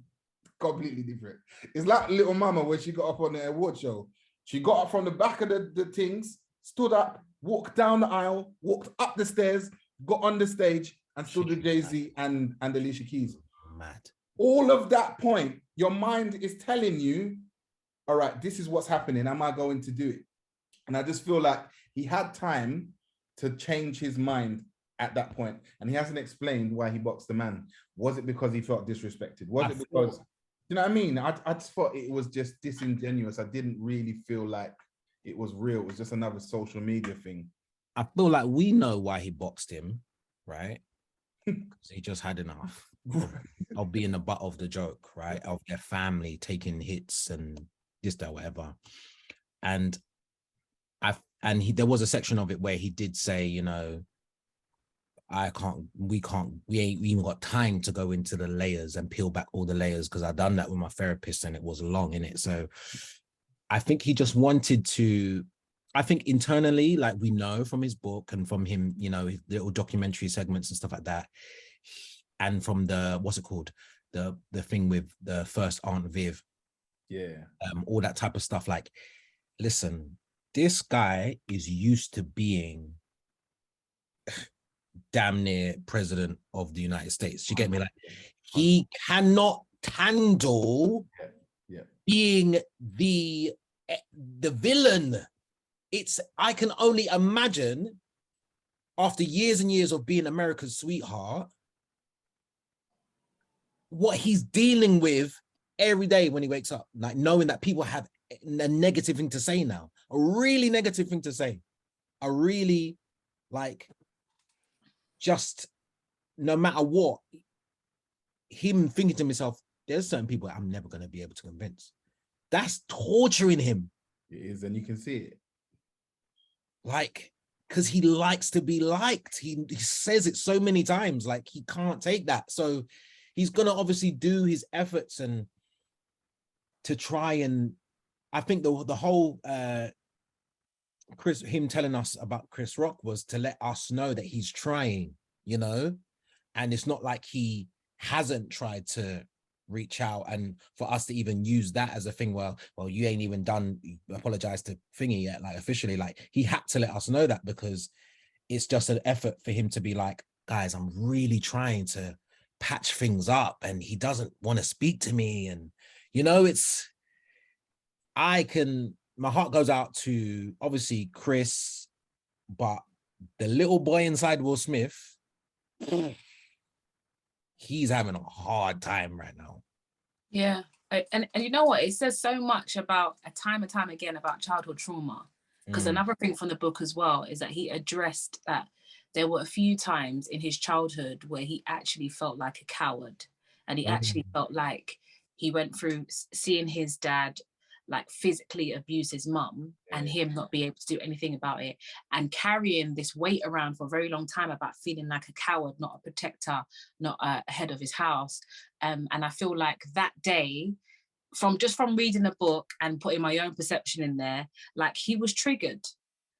completely different. It's like Little Mama when she got up on the award show. She got up from the back of the things, stood up, walked down the aisle, walked up the stairs, got on the stage, and stood with Jay-Z and Alicia Keys. Mad. All of that point, your mind is telling you, all right, this is what's happening. Am I going to do it? And I just feel like he had time to change his mind at that point, and he hasn't explained why he boxed the man. Was it because he felt disrespected? Was it because, you know what I mean? I just thought it was just disingenuous. I didn't really feel like it was real. It was just another social media thing. I feel like we know why he boxed him, right? Because he just had enough of being the butt of the joke, right? Of their family taking hits and this, that, whatever. And there was a section of it where he did say, you know, we ain't even got time to go into the layers and peel back all the layers, because I've done that with my therapist and it was long, innit? So I think he just wanted to, I think internally, like we know from his book and from him, you know, his little documentary segments and stuff like that, and from the, what's it called? The thing with the first Aunt Viv. Yeah. All that type of stuff. Like, listen, this guy is used to being damn near president of the United States. You get me? Like, he cannot handle being the villain. I can only imagine, after years and years of being America's sweetheart, what he's dealing with every day when he wakes up, like knowing that people have a negative thing to say now. A really negative thing to say. A really, like, just no matter what, him thinking to himself, there's certain people I'm never going to be able to convince. That's torturing him. It is, and you can see it. Like, because he likes to be liked. He says it so many times, like he can't take that. So he's going to obviously do his efforts and to try and, I think the whole him telling us about Chris Rock was to let us know that he's trying, you know, and it's not like he hasn't tried to reach out, and for us to even use that as a thing, well, you ain't even done apologize to Thingy yet, like officially, like he had to let us know that, because it's just an effort for him to be like, guys, I'm really trying to patch things up and he doesn't want to speak to me. And you know, it's, my heart goes out to obviously Chris, but the little boy inside Will Smith, he's having a hard time right now. Yeah. And you know what? It says so much about time and time again about childhood trauma. Because another thing from the book as well is that he addressed that there were a few times in his childhood where he actually felt like a coward. And he actually felt like he went through seeing his dad like physically abuse his mum and him not be able to do anything about it, and carrying this weight around for a very long time about feeling like a coward, not a protector, not a head of his house. And I feel like that day, from reading the book and putting my own perception in there, like he was triggered.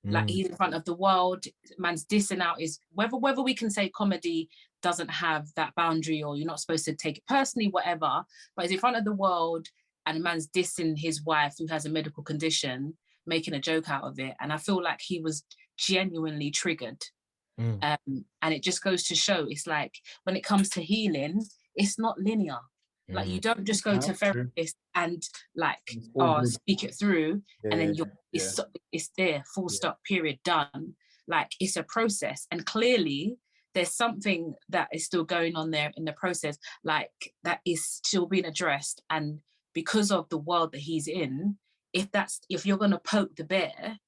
Like he's in front of the world, man's dissing out his, whether we can say comedy doesn't have that boundary or you're not supposed to take it personally, whatever, but he's in front of the world and a man's dissing his wife who has a medical condition, making a joke out of it. And I feel like he was genuinely triggered. And it just goes to show, it's like, when it comes to healing, it's not linear. Like you don't just go to therapist and like, speak it through, and then it's there, full stop, period, done. Like it's a process. And clearly there's something that is still going on there in the process, like that is still being addressed. And because of the world that he's in, if you're going to poke the bear,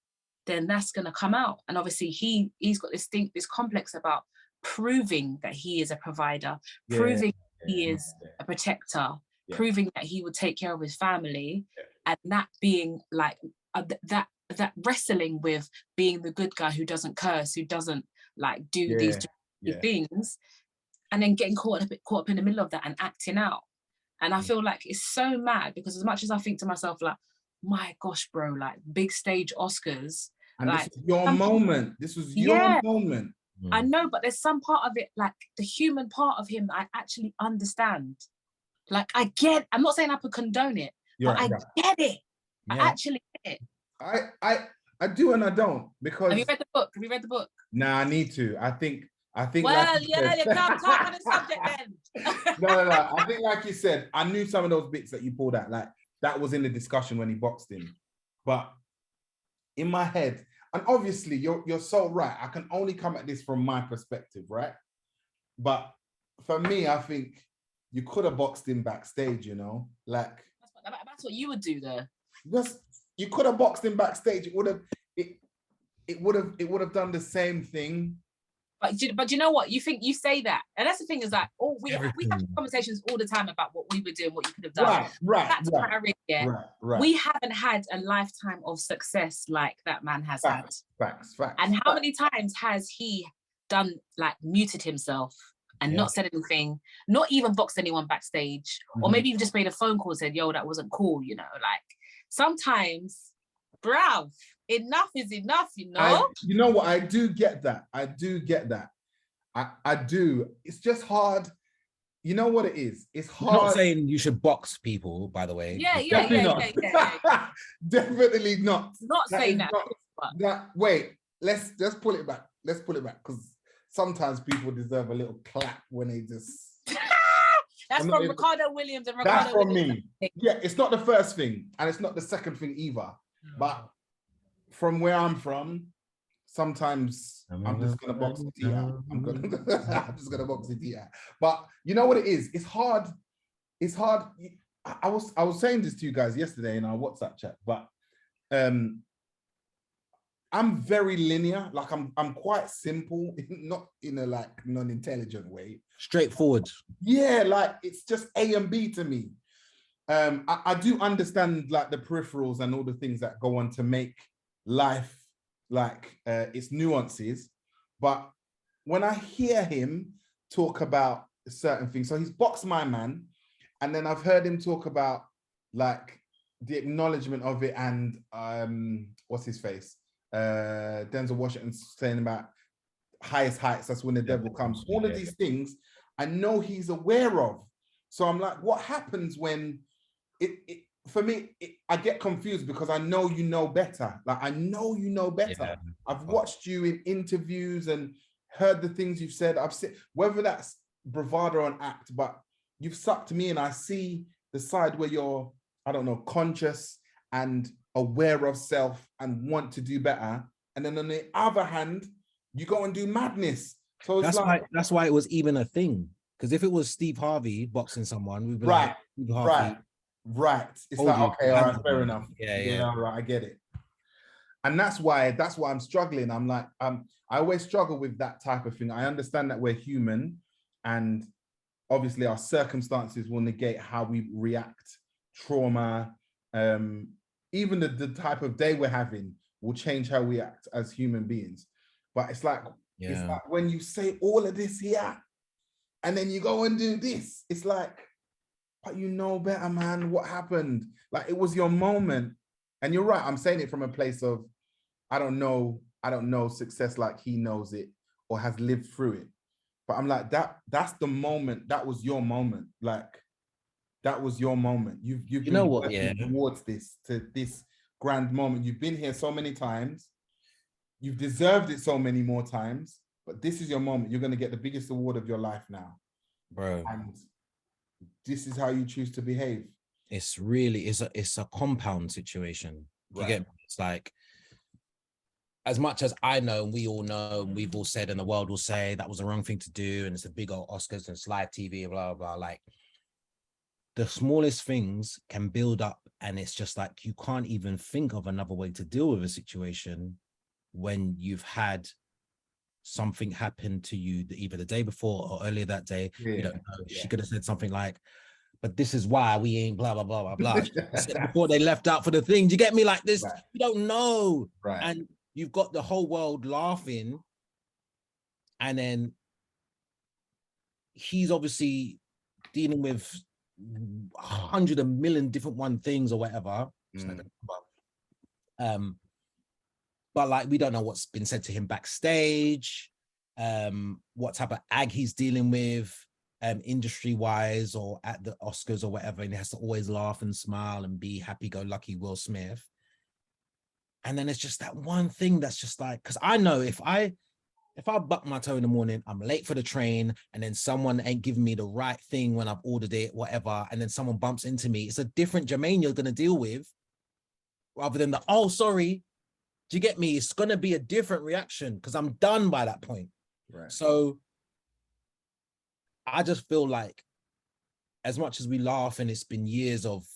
then that's going to come out. And obviously he's got this complex about proving that he is a provider, proving he is a protector, proving that he would take care of his family, and that being like that wrestling with being the good guy who doesn't curse, who doesn't like do these things, and then getting caught up in the middle of that and acting out. And I feel like it's so mad, because as much as I think to myself, like, my gosh, bro, like big stage Oscars. And like, this was your moment. This was your moment. I know, but there's some part of it, like the human part of him, I actually understand. Like I'm not saying I could condone it, but I get it. I actually get it. I do and I don't, because Have you read the book? Have you read the book? Nah, I need to. I think well, you can't talk on the subject then. No. I think, like you said, I knew some of those bits that you pulled out, like that was in the discussion when he boxed him. But in my head, and obviously you're so right, I can only come at this from my perspective, right? But for me, I think you could have boxed him backstage, you know, like that's what you would do there. You could have boxed him backstage. It would have done the same thing. But you know what? You think you say that, and that's the thing, is like, we have conversations all the time about what we would do and what you could have done. Right. We haven't had a lifetime of success like that man has had. Facts. And how many times has he done, like, muted himself and not said anything, not even boxed anyone backstage, or maybe even just made a phone call and said, yo, that wasn't cool, you know? Like, sometimes, bruv, enough is enough, you know? You know what? I do get that. I do. It's just hard. You know what it is? It's hard. I'm not saying you should box people, by the way. Definitely not. Definitely not. Not saying that. Wait, let's pull it back. Let's pull it back, because sometimes people deserve a little clap when they just... That's from Ricardo Williams and Ricardo That's from Williams. me. Yeah, it's not the first thing, and it's not the second thing either. But from where I'm from, sometimes I'm just gonna box the tea out. I'm just gonna box the tea out. But you know what it is? It's hard. I was saying this to you guys yesterday in our WhatsApp chat, but I'm very linear. Like I'm quite simple, not in a like non-intelligent way. Straightforward. Yeah, like it's just A and B to me. I do understand like the peripherals and all the things that go on to make life like its nuances, but when I hear him talk about certain things, so he's Box My Man, and then I've heard him talk about like the acknowledgement of it, and what's his face, Denzel Washington saying about highest heights, that's when the devil comes. All of these things I know he's aware of. So I'm like, what happens when it for me, I get confused because I know you know better. Like I know you know better. Yeah. I've watched you in interviews and heard the things you've said. I've seen, whether that's bravado or an act, but you've sucked me in. I see the side where you're, I don't know, conscious and aware of self and want to do better. And then on the other hand, you go and do madness. So it's that's why it was even a thing. Because if it was Steve Harvey boxing someone, we'd be like, Steve Harvey, right. It's like, okay, all right, fair enough. Yeah, all right, I get it. And that's why I'm struggling. I'm like, I always struggle with that type of thing. I understand that we're human, and obviously our circumstances will negate how we react. Trauma, even the type of day we're having will change how we act as human beings. But it's like when you say all of this here, and then you go and do this, it's like, but you know better, man. What happened? Like, it was your moment. And you're right, I'm saying it from a place of, I don't know success like he knows it or has lived through it. But I'm like, that's the moment. That was your moment. Like, that was your moment. You've been working towards this grand moment. You've been here so many times. You've deserved it so many more times. But this is your moment. You're going to get the biggest award of your life now, bro. And this is how you choose to behave. It's really, it's a compound situation. You get me? It's like, as much as I know, and we all know, and we've all said, and the world will say that was the wrong thing to do, and it's a big old Oscars and it's live TV, blah, blah, blah. Like, the smallest things can build up, and it's just like, you can't even think of another way to deal with a situation when you've had something happen to you either the day before or earlier that day. You don't know. She could have said something like, but this is why we ain't blah, blah, blah, blah, blah. Before they left out for the thing. Do you get me? Like this, you don't know. And you've got the whole world laughing. And then he's obviously dealing with 100 million different things or whatever. But like, we don't know what's been said to him backstage, what type of ag he's dealing with, industry-wise or at the Oscars or whatever, and he has to always laugh and smile and be happy-go-lucky Will Smith. And then it's just that one thing that's just like, because I know if I buck my toe in the morning, I'm late for the train, and then someone ain't giving me the right thing when I've ordered it, whatever, and then someone bumps into me, it's a different Jermaine you're going to deal with, rather than the, oh, sorry. Do you get me? It's going to be a different reaction because I'm done by that point. So I just feel like, as much as we laugh and it's been years of,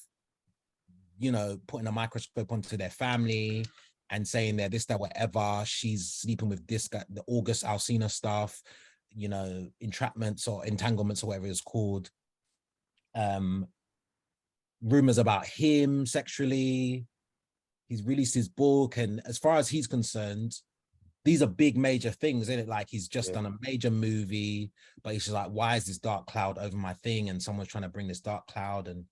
putting a microscope onto their family and saying they're this, that, whatever, she's sleeping with this guy, the August Alsina stuff, entrapments or entanglements or whatever it's called. Rumors about him sexually. He's released his book, and as far as he's concerned, these are big major things, isn't it? Like, he's just done a major movie, but he's just like, why is this dark cloud over my thing? And someone's trying to bring this dark cloud, and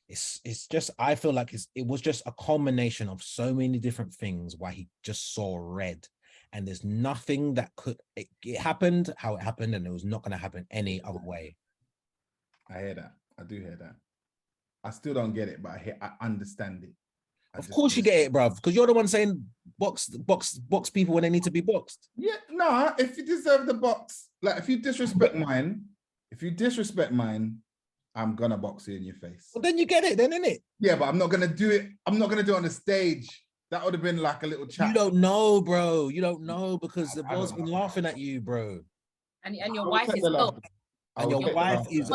it's just, I feel like it was just a culmination of so many different things why he just saw red, and there's nothing that it happened how it happened, and it was not going to happen any other way. I hear that. I do hear that. I still don't get it, but I understand it. Of course you get it, bruv, because you're the one saying box people when they need to be boxed. Yeah, no, if you deserve the box, like if you disrespect mine, I'm gonna box you in your face. Well, then you get it, then, innit? Yeah, but I'm not gonna do it. I'm not gonna do it on the stage. That would have been like a little chat. You don't know, bro. You don't know because the world's been laughing at you, bro. And your wife is ill. And your wife is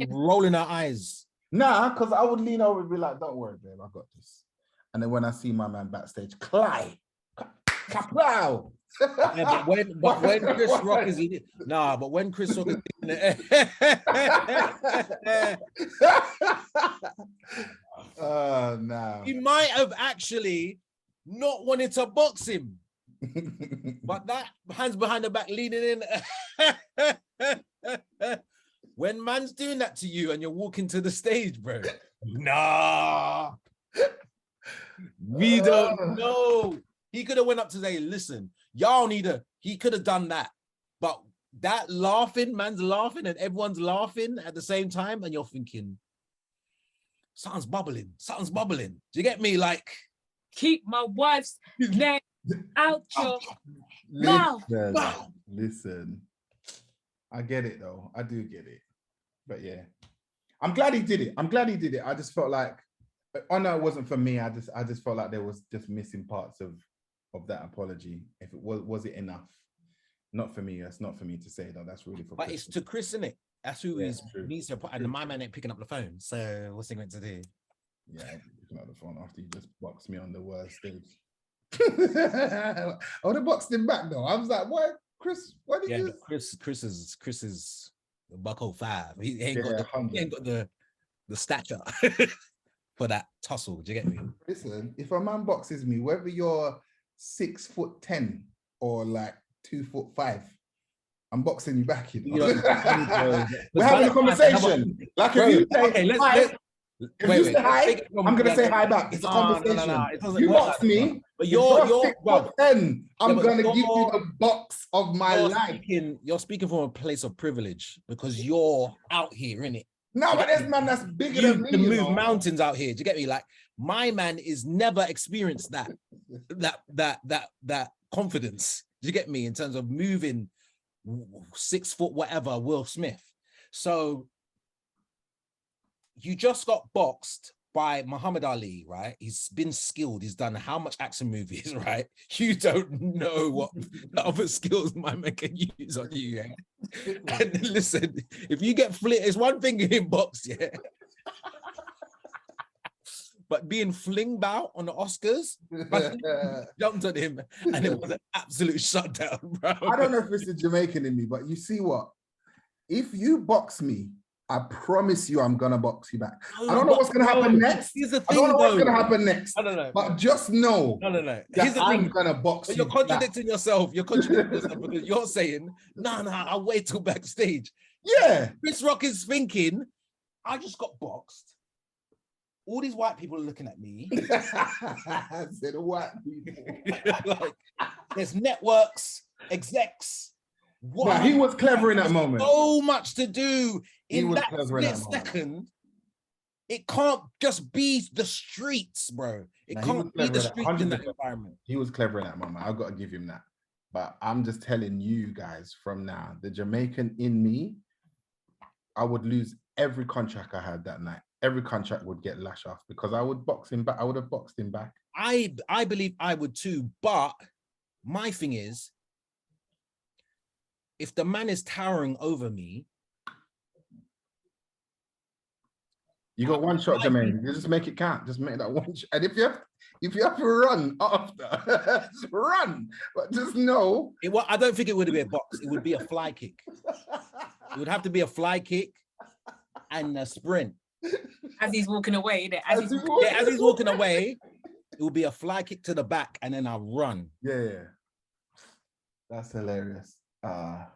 rolling her eyes. Nah, because I would lean over and be like, don't worry, babe, I got this. And then when I see my man backstage, Clyde, Kaplow. Yeah, but when Chris Rock is in it, nah, but when Chris Rock is in it, nah. he might have actually not wanted to box him, but that hands behind the back leaning in. When man's doing that to you and you're walking to the stage, bro, nah, we don't know. He could have went up to say, listen, y'all need a, he could have done that. But that laughing, man's laughing and everyone's laughing at the same time. And you're thinking, something's bubbling. Something's bubbling. Do you get me? Like, keep my wife's name out your mouth. Listen. I get it though. I do get it. But yeah. I'm glad he did it. I just felt like, oh no, it wasn't for me. I just felt like there was just missing parts of that apology. If it was it enough? Not for me. That's not for me to say though. That's really for but Chris. it's to Chris, isn't it? That's who Yeah, is needs to put, and my man ain't picking up the phone. So what's he going to do? Yeah, I'm picking up the phone after you just boxed me on the worst stage. Oh, they boxed him back though. I was like, what, Chris? What did you? Chris is buckle 5. He ain't got the stature for that tussle. Do you get me? Listen, if a man boxes me, whether you're 6'10" or like 2'5", I'm boxing you back. You know? We're having a conversation. Like if you say, if you say hi, I'm gonna say hi back. It's a conversation. No, you box me, but you're 6'10". I'm gonna give you the box of my life. You're speaking from a place of privilege because you're out here, innit? No, but there's man that's bigger than me. You can move mountains out here. Do you get me? Like my man is never experienced that confidence. Do you get me? In terms of moving 6 foot whatever, Will Smith. So you just got boxed by Muhammad Ali, right? He's been skilled. He's done how much action movies, right? You don't know what other skills my man can use on you, yeah? And listen, if you get flipped, it's one thing getting boxed, yeah? But being fling bout on the Oscars, jumped on him and it was an absolute shutdown, bro. I don't know if it's the Jamaican in me, but you see what? If you box me, I promise you I'm gonna box you back. I don't know what's gonna happen next. Here's the thing, I don't know what's gonna happen next. I don't know. But just know. Here's the I'm thing. gonna box you. You're contradicting yourself. You're contradicting yourself because you're saying, no, I'll wait till backstage. Yeah. Chris Rock is thinking, I just got boxed. All these white people are looking at me. I said white people. Like, there's networks, execs. Nah, he was clever in that moment. So much to do in that split second. It can't just be the streets, bro. It can't be the streets in that environment. He was clever in that moment. I've got to give him that. But I'm just telling you guys from now, the Jamaican in me, I would lose every contract I had that night. Every contract would get lashed off because I would box him back. I would have boxed him back. I believe I would too. But my thing is, if the man is towering over me, you got one shot, Jermaine. You just make it count. Just make that one shot. And if you have to run after, just run. But just know. I don't think it would be a box. It would be a fly kick. It would have to be a fly kick and a sprint. As he's walking away, as he's walking away, it will be a fly kick to the back and then I'll run. Yeah. That's hilarious. That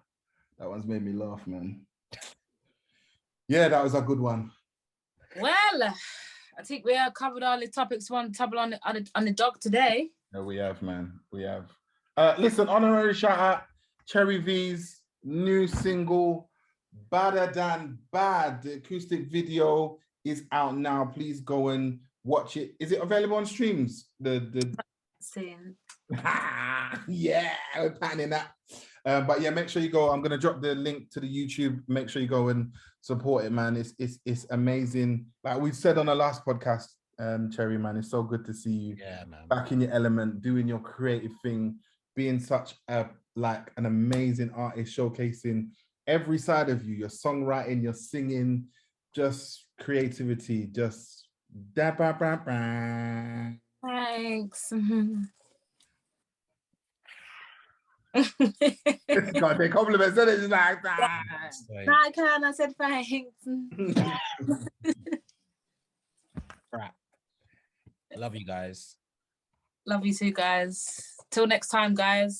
one's made me laugh, man. Yeah, that was a good one. Well, I think we have covered all the topics on the dog today. Yeah, we have, man. We have. Listen, honorary shout out, Cherry V's new single, Badder Than Bad. The acoustic video is out now. Please go and watch it. Is it available on streams? Yeah, we're planning that. But yeah, make sure you go. I'm gonna drop the link to the YouTube. Make sure you go and support it, man. It's amazing. Like we said on the last podcast, Cherry, man, it's so good to see you back in your element, doing your creative thing, being such an amazing artist, showcasing every side of you, your songwriting, your singing, just creativity, just da ba ba ba. Thanks. God, they compliments, so it's like that. I can. I said thanks. Crap. Love you guys. Love you too, guys. Till next time, guys.